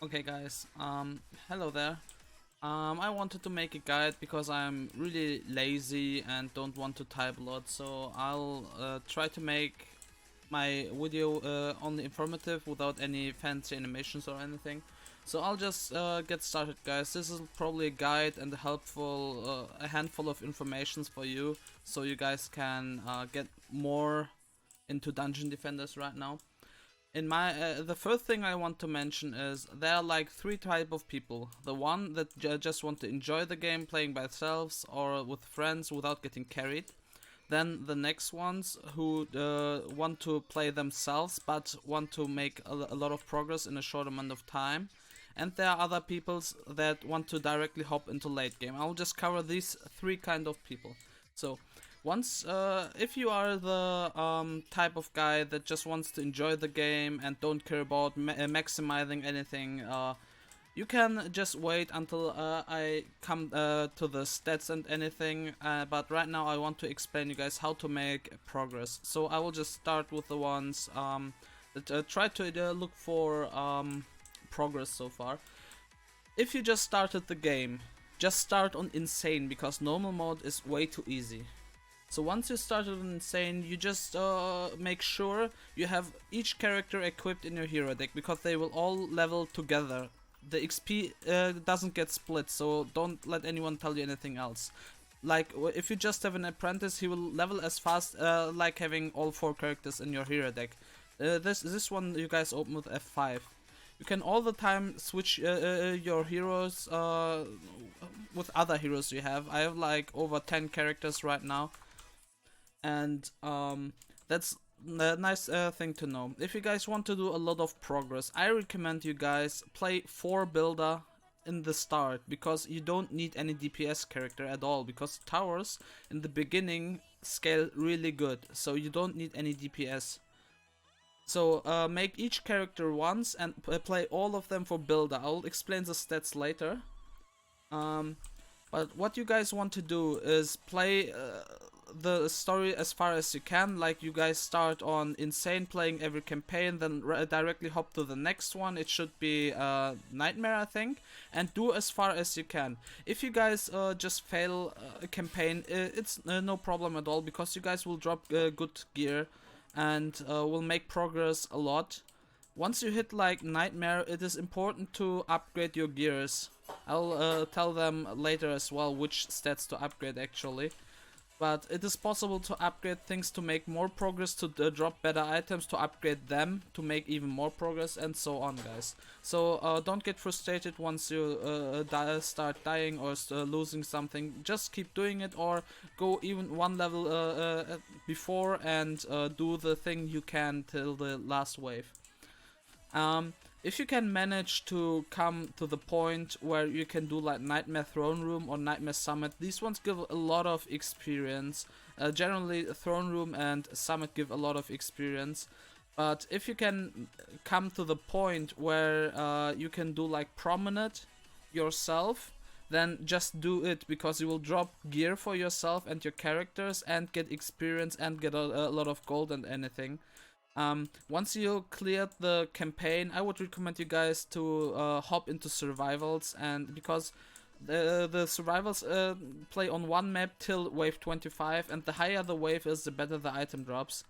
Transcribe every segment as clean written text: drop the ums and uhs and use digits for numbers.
Okay guys, hello there. I wanted to make a guide because I'm really lazy and don't want to type a lot, so I'll try to make my video only informative without any fancy animations or anything. So I'll just get started guys. This is probably a guide and a handful of informations for you, so you guys can get more into Dungeon Defenders right now. The first thing I want to mention is there are like three type of people. The one that just want to enjoy the game playing by themselves or with friends without getting carried. Then the next ones who want to play themselves but want to make a lot of progress in a short amount of time. And there are other peoples that want to directly hop into late game. I'll just cover these three kind of people. So if you are the type of guy that just wants to enjoy the game and don't care about maximizing anything, you can just wait until I come to the stats and anything. But right now I want to explain you guys how to make progress. So I will just start with the ones that try to look for progress so far. If you just started the game, just start on insane because normal mode is way too easy. So once you started on insane, you just make sure you have each character equipped in your hero deck because they will all level together. The XP doesn't get split, so don't let anyone tell you anything else. Like if you just have an apprentice, he will level as fast like having all four characters in your hero deck. This one you guys open with F5. You can all the time switch your heroes with other heroes you have. I have like over 10 characters right now, and that's a nice thing to know. If you guys want to do a lot of progress, I recommend you guys play 4 builder in the start because you don't need any DPS character at all because towers in the beginning scale really good, so you don't need any DPS. So make each character once and play all of them for builder. I'll explain the stats later. But what you guys want to do is play the story as far as you can. Like you guys start on insane playing every campaign, then directly hop to the next one. It should be nightmare, I think, and do as far as you can. If you guys just fail a campaign, it's no problem at all because you guys will drop good gear and will make progress a lot. Once you hit like nightmare, it is important to upgrade your gears. I'll tell them later as well which stats to upgrade actually. But it is possible to upgrade things to make more progress, to drop better items, to upgrade them to make even more progress, and so on, guys. So don't get frustrated once you start dying or losing something. Just keep doing it, or go even one level before and do the thing you can till the last wave. If you can manage to come to the point where you can do like Nightmare Throne Room or Nightmare Summit, these ones give a lot of experience. Generally, Throne Room and Summit give a lot of experience. But if you can come to the point where you can do like Promenade yourself, then just do it because you will drop gear for yourself and your characters and get experience and get a lot of gold and anything. Once you cleared the campaign, I would recommend you guys to hop into survivals, and because the survivals play on one map till wave 25, and the higher the wave is, the better the item drops.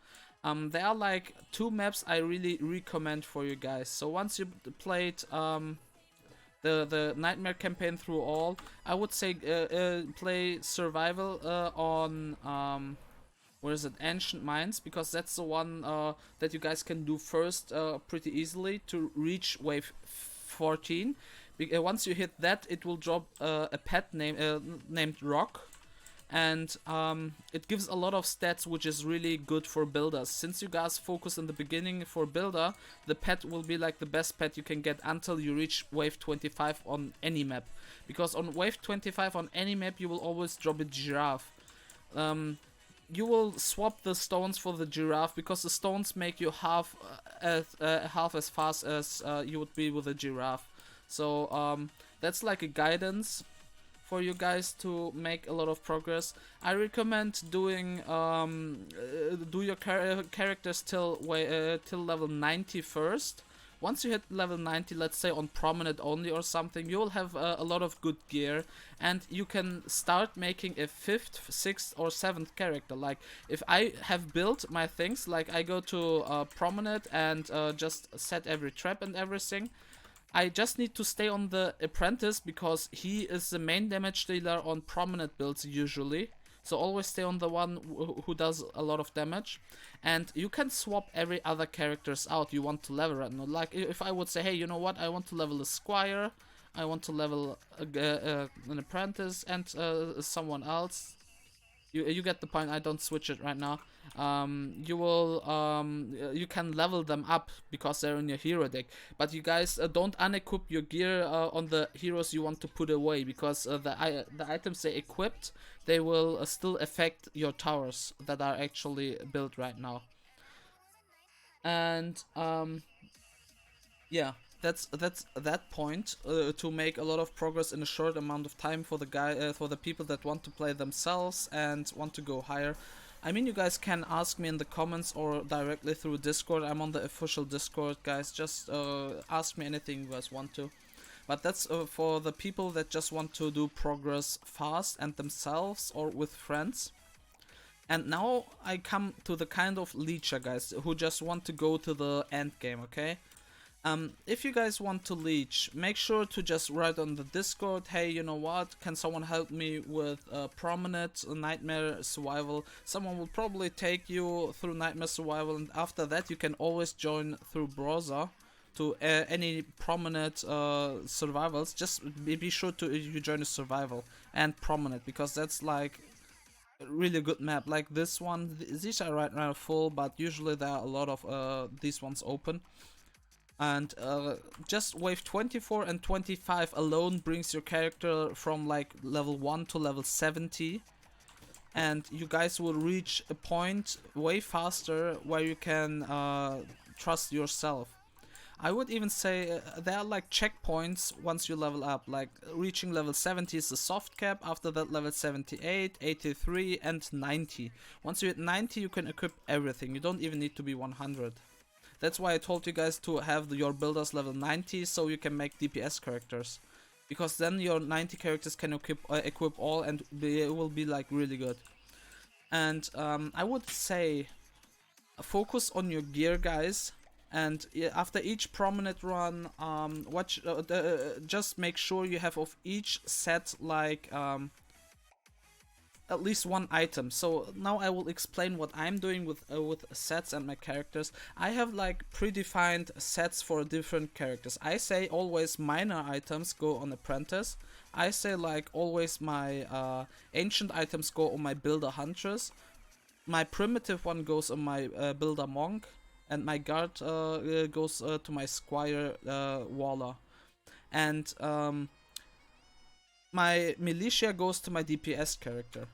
There are like 2 maps I really recommend for you guys. So once you played the Nightmare campaign through all, I would say play survival on where is it, Ancient Mines, because that's the one that you guys can do first pretty easily to reach wave 14. Once you hit that, it will drop a pet named Rock, and it gives a lot of stats, which is really good for builders. Since you guys focus in the beginning for builder, the pet will be like the best pet you can get until you reach wave 25 on any map, because on wave 25 on any map you will always drop a giraffe. You will swap the stones for the giraffe because the stones make you half as fast as you would be with a giraffe. So that's like a guidance for you guys to make a lot of progress. I recommend doing do your characters till level 90 first. Once you hit level 90, let's say on prominent only or something, you will have a lot of good gear, and you can start making a 5th, 6th or 7th character. Like if I have built my things, like I go to prominent and just set every trap and everything, I just need to stay on the apprentice because he is the main damage dealer on prominent builds usually. So always stay on the one who does a lot of damage. And you can swap every other characters out you want to level right now. Like if I would say, hey, you know what, I want to level a squire, I want to level an apprentice and someone else. You get the point. I don't switch it right now. You can level them up because they're in your hero deck, but you guys don't unequip your gear on the heroes you want to put away, because the items they equipped, they will still affect your towers that are actually built right now. And yeah, that's that point, to make a lot of progress in a short amount of time for the people that want to play themselves and want to go higher. I mean, you guys can ask me in the comments or directly through Discord. I'm on the official Discord, guys. Just ask me anything you guys want to. But that's for the people that just want to do progress fast and themselves or with friends. And now I come to the kind of leecher guys who just want to go to the end game, okay? If you guys want to leech, make sure to just write on the Discord, hey, you know what, can someone help me with prominent nightmare survival? Someone will probably take you through nightmare survival, and after that you can always join through browser to any prominent survivals. Just be sure to you join a survival and prominent, because that's like a really good map. Like this one, these are right now full, but usually there are a lot of these ones open. And just wave 24 and 25 alone brings your character from like level 1 to level 70. And you guys will reach a point way faster where you can trust yourself. I would even say there are like checkpoints once you level up. Like reaching level 70 is the soft cap, after that level 78, 83 and 90. Once you hit 90 you can equip everything, you don't even need to be 100. That's why I told you guys to have your builders level 90 so you can make DPS characters. Because then your 90 characters can equip all and it will be like really good. And I would say focus on your gear guys. And after each prominent run, just make sure you have of each set like at least one item. So now I will explain what I'm doing with sets and my characters. I have like predefined sets for different characters. I say always minor items go on apprentice. I say like always my ancient items go on my builder huntress. My primitive one goes on my builder monk, and my guard goes to my squire waller. And my militia goes to my DPS character.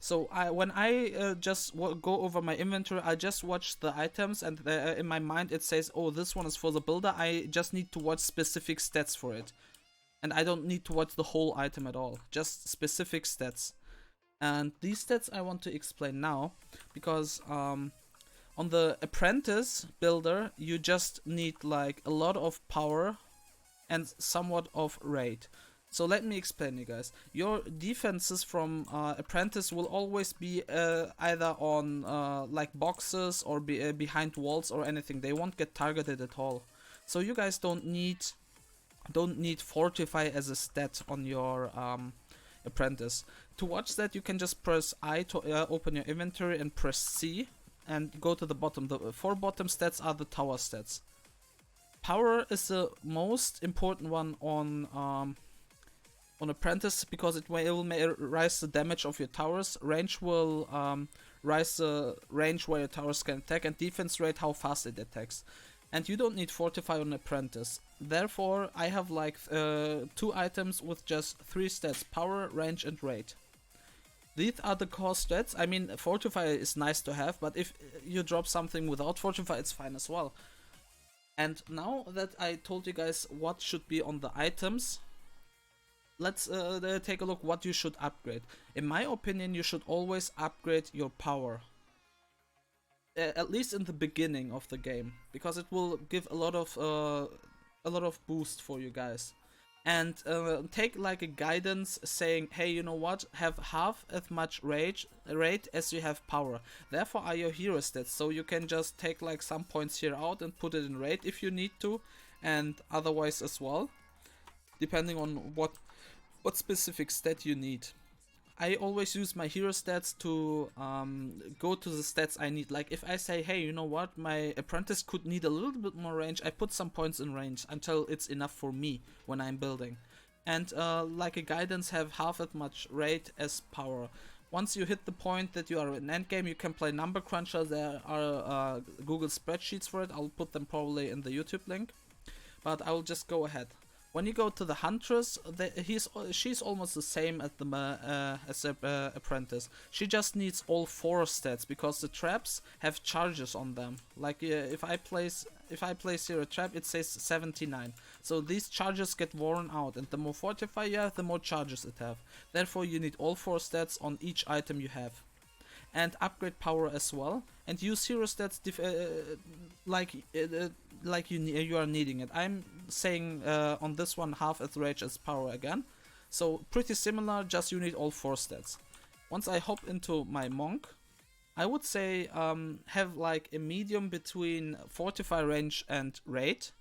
So when I just go over my inventory, I just watch the items, and in my mind it says, oh, this one is for the builder. I just need to watch specific stats for it. And I don't need to watch the whole item at all, just specific stats. And these stats I want to explain now, because on the apprentice builder, you just need like a lot of power and somewhat of raid. So let me explain you guys. Your defenses from apprentice will always be either on like boxes or behind walls or anything. They won't get targeted at all. So you guys don't need fortify as a stat on your apprentice. To watch that, you can just press I to open your inventory and press C and go to the bottom. The 4 bottom stats are the tower stats. Power is the most important one on apprentice, because it will rise the damage of your towers. Range will rise the range where your towers can attack, and defense rate how fast it attacks. And you don't need fortify on apprentice. Therefore I have like 2 items with just 3 stats: power, range and raid. These are the core stats. I mean, fortify is nice to have, but if you drop something without fortify, it's fine as well. And now that I told you guys what should be on the items, let's take a look what you should upgrade. In my opinion, you should always upgrade your power. at least in the beginning of the game, because it will give a lot of boost for you guys. And take like a guidance saying, hey, you know what, have half as much rate as you have power. Therefore are your hero stats, so you can just take like some points here out and put it in rate if you need to, and otherwise as well, depending on what specific stat you need. I always use my hero stats to go to the stats I need. Like if I say, hey, you know what, my apprentice could need a little bit more range, I put some points in range until it's enough for me when I'm building. And like a guidance, have half as much rate as power. Once you hit the point that you are in endgame, you can play Number Cruncher. There are Google spreadsheets for it. I'll put them probably in the YouTube link. But I will just go ahead. When you go to the Huntress, she's almost the same as the apprentice. She just needs all 4 stats because the traps have charges on them. Like if I place here a trap, it says 79. So these charges get worn out, and the more fortify you have, the more charges it have. Therefore, you need all 4 stats on each item you have. And upgrade power as well, and use hero stats like you are needing it. I'm saying on this one half as rage as power again, so pretty similar, just you need all 4 stats. Once I hop into my monk, I would say have like a medium between fortify, range and rate.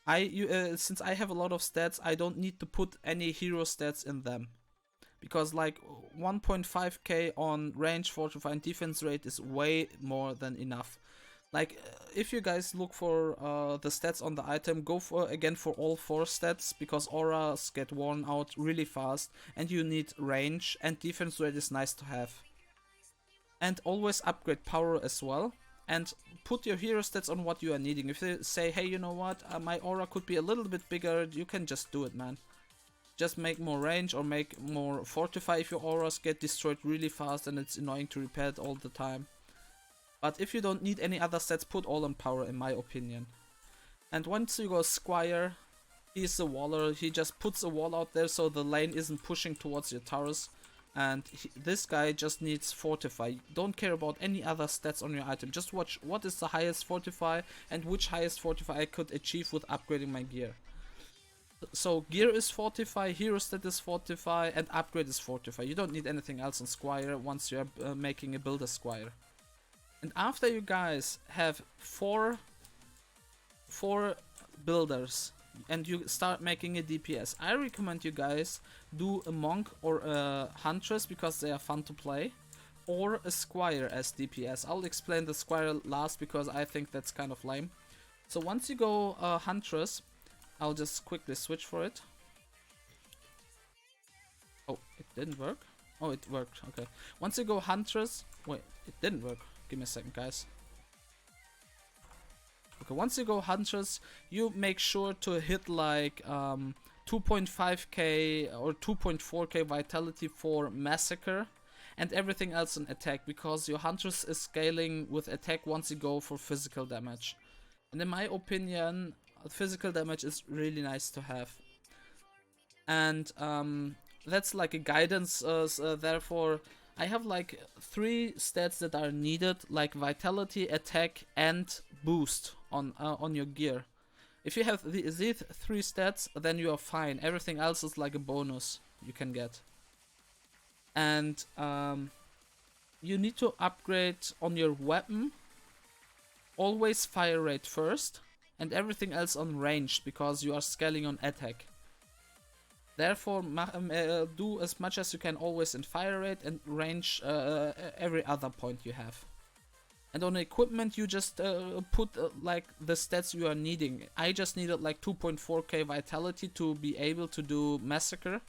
Since I have a lot of stats, I don't need to put any hero stats in them, because like 1.5k on range, fortify and defense rate is way more than enough. Like if you guys look for the stats on the item, go for all 4 stats, because auras get worn out really fast and you need range, and defense rate is nice to have. And always upgrade power as well, and put your hero stats on what you are needing. If you say, hey, you know what, my aura could be a little bit bigger, you can just do it, man. Just make more range or make more fortify if your auras get destroyed really fast and it's annoying to repair it all the time. But if you don't need any other stats, put all on power, in my opinion. And once you go Squire, he's a waller. He just puts a wall out there so the lane isn't pushing towards your towers. And this guy just needs fortify. Don't care about any other stats on your item. Just watch what is the highest fortify and which highest fortify I could achieve with upgrading my gear. So gear is fortify, hero stat is fortify, and upgrade is fortify. You don't need anything else on Squire once you're making a builder Squire. And after you guys have four builders and you start making a DPS, I recommend you guys do a monk or a huntress because they are fun to play, or a squire as DPS. I'll explain the squire last because I think that's kind of lame. So once you go huntress, I'll just quickly switch for it. Oh, it didn't work? Oh, it worked. Okay. Once you go huntress... Wait, it didn't work. Give me a second, guys. Okay, once you go huntress, you make sure to hit like 2.5k or 2.4k vitality for massacre, and everything else in attack, because your huntress is scaling with attack once you go for physical damage. And in my opinion, physical damage is really nice to have. And that's like a guidance, therefore I have like 3 stats that are needed, like vitality, attack and boost on your gear. If you have these 3 stats, then you are fine. Everything else is like a bonus you can get. And you need to upgrade on your weapon. Always fire rate first, and everything else on range, because you are scaling on attack. Therefore, do as much as you can always in fire rate, and range every other point you have. And on equipment, you just put like the stats you are needing. I just needed like 2.4k vitality to be able to do massacre.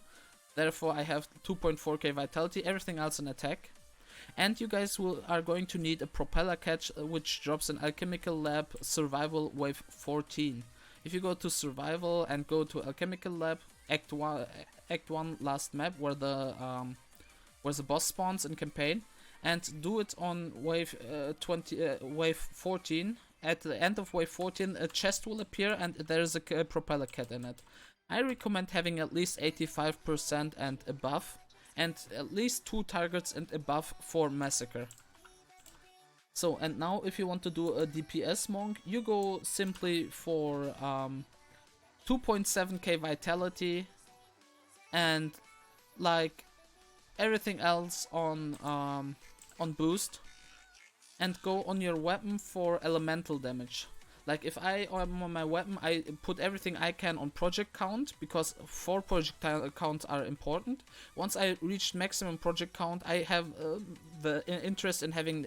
Therefore, I have 2.4k vitality, everything else in attack. And you guys are going to need a propeller catch, which drops an alchemical lab survival wave 14. If you go to survival and go to alchemical lab, Act 1 last map where the boss spawns in campaign, and do it on wave 14. At the end of wave 14, a chest will appear and there's a propeller cat in it. I recommend having at least 85% and above, and at least 2 targets and above for massacre. So, and now if you want to do a DPS monk, you go simply for 2.7k vitality and like everything else on boost, and go on your weapon for elemental damage. Like if I am on my weapon, I put everything I can on project count, because 4 project counts are important. Once I reached maximum project count, I have the interest in having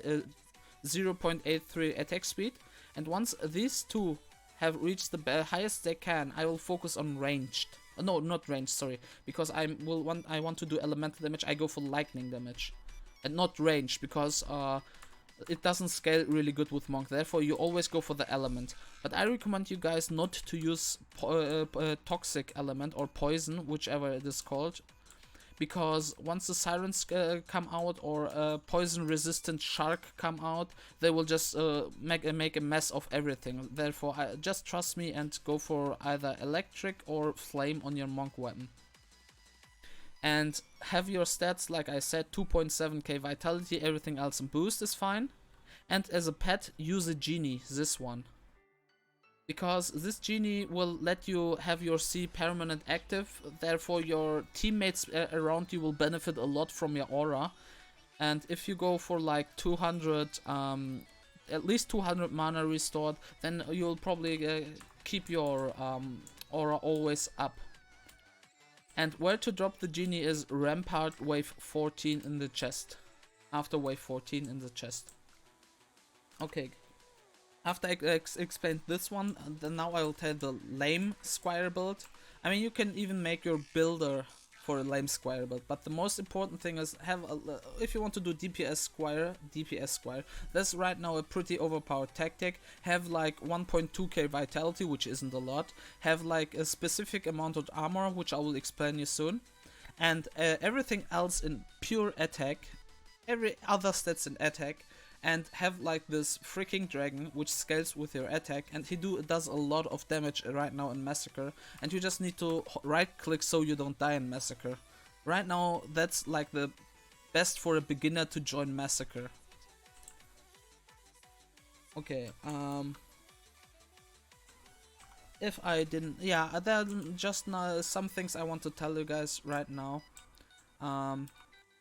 0.83 attack speed, and once these two have reached the highest they can, I will focus on ranged. No, not ranged, sorry, because I want to do elemental damage. I go for lightning damage, and not ranged, because it doesn't scale really good with monk. Therefore, you always go for the element. But I recommend you guys not to use toxic element or poison, whichever it is called, because once the sirens come out, or poison resistant shark come out, they will just make a mess of everything. Therefore, just trust me and go for either electric or flame on your monk weapon. And have your stats, like I said, 2.7k vitality, everything else in boost is fine. And as a pet, use a genie, this one. Because this genie will let you have your C permanent active, therefore your teammates around you will benefit a lot from your aura. And if you go for like 200, at least 200 mana restored, then you'll probably keep your aura always up. And where to drop the genie is Rampart wave 14 in the chest. After wave 14 in the chest. Okay. After I explained this one, then now I will tell the lame squire build. I mean, you can even make your builder for a lame squire build, but the most important thing is if you want to do DPS squire, that's right now a pretty overpowered tactic. Have like 1.2k vitality, which isn't a lot. Have like a specific amount of armor, which I will explain you soon, and everything else in pure attack, every other stats in attack. And have like this freaking dragon which scales with your attack, and he does a lot of damage right now in Massacre, and you just need to right click so you don't die in Massacre. Right now that's like the best for a beginner to join Massacre. Okay, if I didn't, yeah, there are just some things I want to tell you guys right now.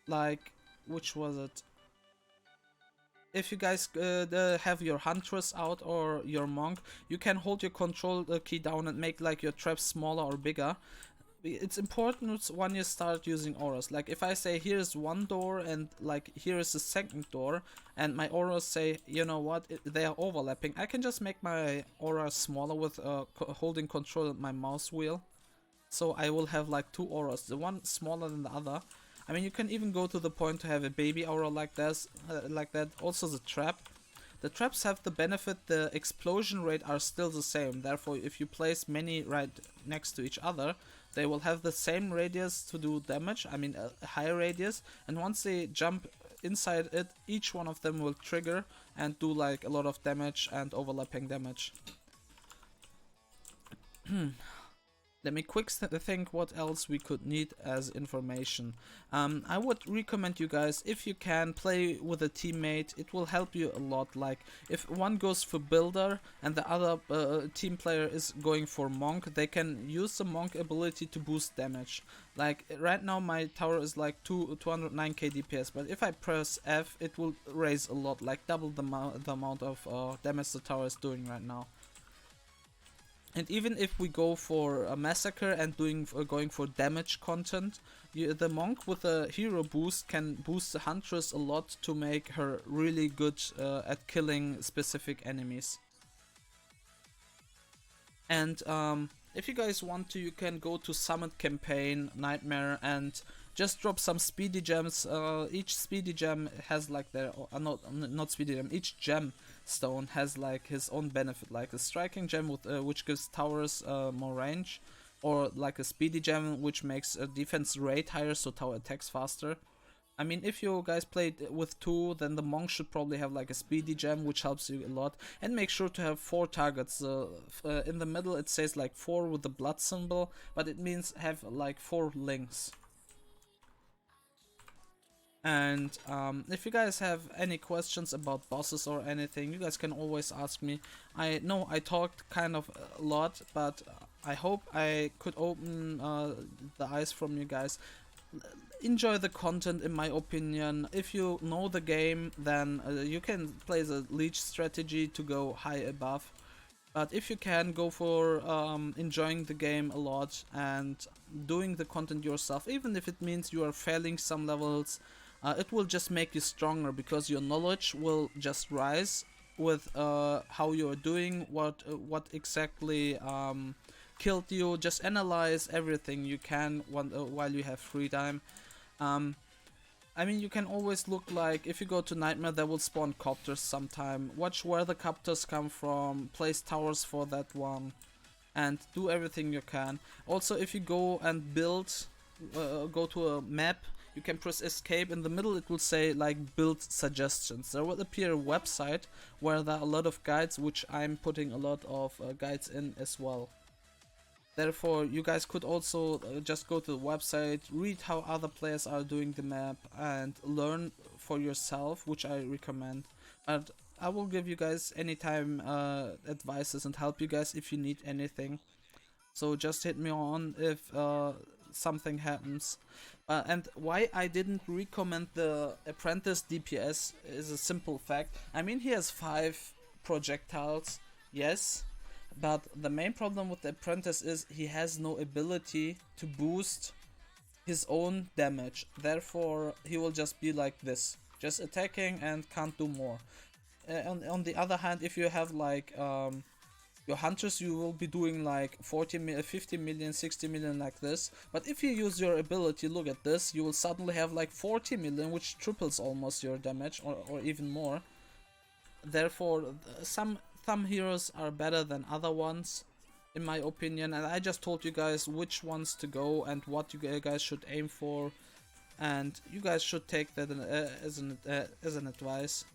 Like, which was it? If you guys have your huntress out or your monk, you can hold your control key down and make like your traps smaller or bigger. It's important when you start using auras. Like if I say here's one door and like here is the second door, and my auras say, you know what, they are overlapping, I can just make my aura smaller with holding control of my mouse wheel. So I will have like two auras, the one smaller than the other. I mean, you can even go to the point to have a baby aura like this, like that. Also the trap. The traps have the benefit the explosion rate are still the same. Therefore, if you place many right next to each other, they will have the same radius to do damage. I mean, a higher radius. And once they jump inside it, each one of them will trigger and do like a lot of damage and overlapping damage. Let me quick think what else we could need as information. I would recommend you guys, if you can, play with a teammate. It will help you a lot. Like if one goes for builder and the other team player is going for monk, they can use the monk ability to boost damage. Like right now my tower is like 209k DPS, but if I press F, it will raise a lot, like double the amount of damage the tower is doing right now. And even if we go for a massacre and going for damage content, the monk with a hero boost can boost the huntress a lot to make her really good at killing specific enemies. And if you guys want to, you can go to Summit Campaign, Nightmare, and just drop some speedy gems. Each speedy gem has like their, not speedy gem, each gem stone has like his own benefit, like a striking gem with which gives towers more range, or like a speedy gem which makes a defense rate higher so tower attacks faster. I mean, if you guys played with two, then the monk should probably have like a speedy gem which helps you a lot, and make sure to have 4 targets. In the middle it says like 4 with the blood symbol, but it means have like 4 links. And if you guys have any questions about bosses or anything, you guys can always ask me. I know I talked kind of a lot, but I hope I could open the eyes from you guys. Enjoy the content, in my opinion. If you know the game, then you can play the leech strategy to go high above. But if you can, go for enjoying the game a lot and doing the content yourself, even if it means you are failing some levels, it will just make you stronger, because your knowledge will just rise with how you're doing, what exactly killed you. Just analyze everything you can while you have free time. Um, I mean, you can always look, like, if you go to Nightmare, there will spawn copters sometime. Watch where the copters come from, place towers for that one, and do everything you can. Also, if you go and build, go to a map, you can press escape. In the middle it will say like build suggestions. There will appear a website where there are a lot of guides, which I'm putting a lot of guides in as well. Therefore, you guys could also just go to the website, read how other players are doing the map, and learn for yourself, which I recommend. And I will give you guys anytime advices and help you guys if you need anything. So just hit me on if something happens. And why I didn't recommend the Apprentice DPS is a simple fact. I mean, he has 5 projectiles, yes, but the main problem with the Apprentice is he has no ability to boost his own damage. Therefore, he will just be like this, just attacking and can't do more. On the other hand, if you have like your hunters, you will be doing like 50 million, 60 million like this. But if you use your ability, look at this, you will suddenly have like 40 million, which triples almost your damage, or even more. Therefore, some heroes are better than other ones, in my opinion, and I just told you guys which ones to go and what you guys should aim for, and you guys should take that as an advice.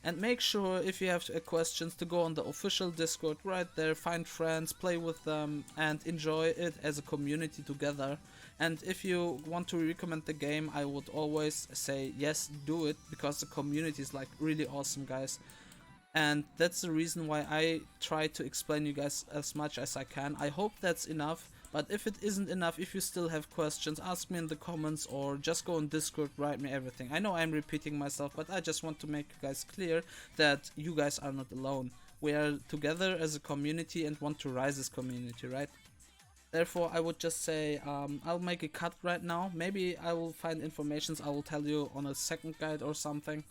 And make sure, if you have questions, to go on the official Discord right there, find friends, play with them, and enjoy it as a community together. And if you want to recommend the game, I would always say yes, do it, because the community is like really awesome, guys. And that's the reason why I try to explain you guys as much as I can. I hope that's enough. But if it isn't enough, if you still have questions, ask me in the comments, or just go on Discord, write me everything. I know I'm repeating myself, but I just want to make you guys clear that you guys are not alone. We are together as a community and want to rise as community, right? Therefore, I would just say I'll make a cut right now. Maybe I will find informations I will tell you on a second guide or something.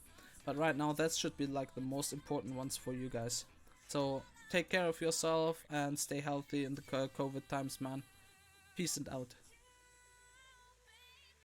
But right now, that should be like the most important ones for you guys. So take care of yourself and stay healthy in the COVID times, man. Peace and out.